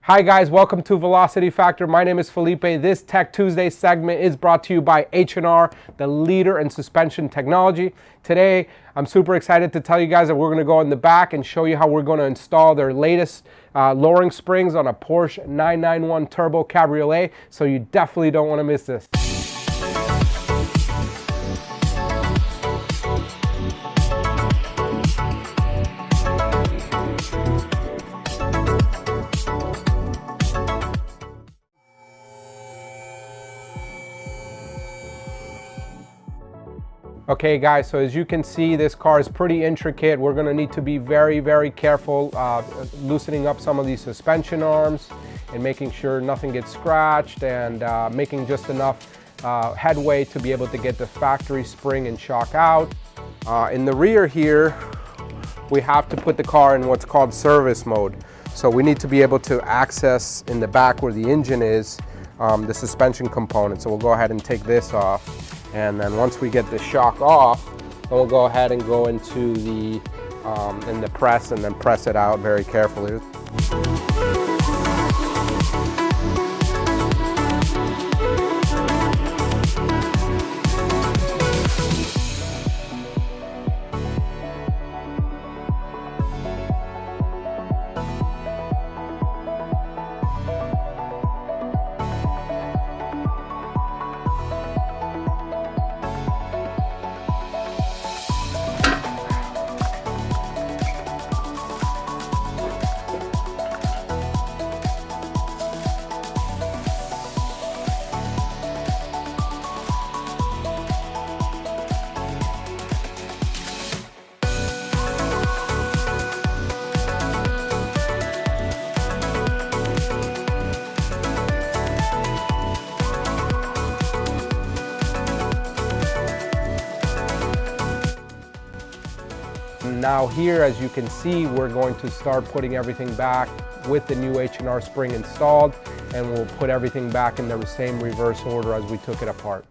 Hi guys, welcome to Velocity Factor. My name is Felipe. This Tech Tuesday segment is brought to you by H&R, the leader in suspension technology. Today, I'm super excited to tell you guys that we're going to go in the back and show you how we're going to install their latest lowering springs on a Porsche 991 Turbo Cabriolet. So you definitely don't want to miss this. Okay guys, so as you can see, this car is pretty intricate. We're going to need to be very careful loosening up some of these suspension arms and making sure nothing gets scratched and making just enough headway to be able to get the factory spring and shock out. In the rear here, we have to put the car in what's called service mode. So we need to be able to access in the back where the engine is the suspension component. So we'll go ahead and take this off. And then once we get the shock off, then we'll go ahead and go into the in the press and then press it out very carefully. Now here, as you can see, we're going to start putting everything back with the new H&R spring installed, and we'll put everything back in the same reverse order as we took it apart.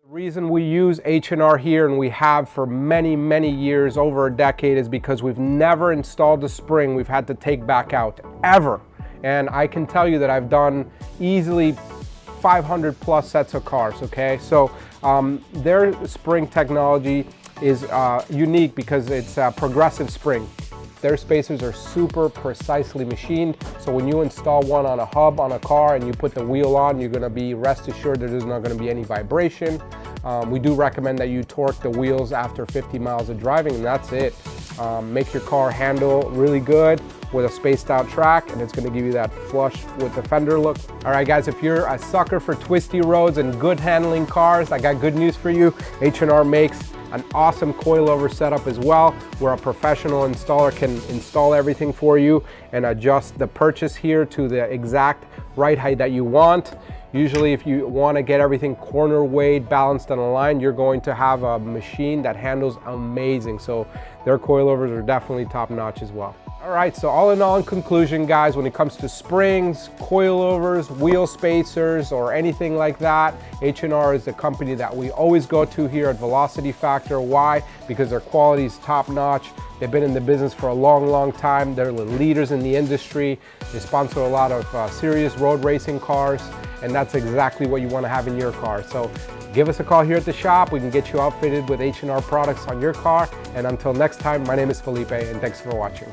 The reason we use H&R here, and we have for many years, over a decade, is because we've never installed a spring we've had to take back out, ever. And I can tell you that I've done easily 500 plus sets of cars, okay? So their spring technology is unique because it's a progressive spring. Their spacers are super precisely machined, so when you install one on a hub on a car and you put the wheel on, you're gonna be rest assured that there's not gonna be any vibration. We do recommend that you torque the wheels after 50 miles of driving, and that's it. Make your car handle really good with a spaced out track, and it's gonna give you that flush with the fender look. All right guys, if you're a sucker for twisty roads and good handling cars, I got good news for you. H&R makes an awesome coilover setup as well, where a professional installer can install everything for you and adjust the purchase here to the exact ride height that you want. Usually if you want to get everything corner weighed, balanced and aligned, you're going to have a machine that handles amazing. So their coilovers are definitely top notch as well. All right, so all in all, in conclusion, guys, when it comes to springs, coilovers, wheel spacers, or anything like that, H&R is the company that we always go to here at Velocity Factor. Why? Because their quality is top notch. They've been in the business for a long time. They're the leaders in the industry. They sponsor a lot of serious road racing cars, and that's exactly what you want to have in your car. So give us a call here at the shop. We can get you outfitted with H&R products on your car. And until next time, my name is Felipe, and thanks for watching.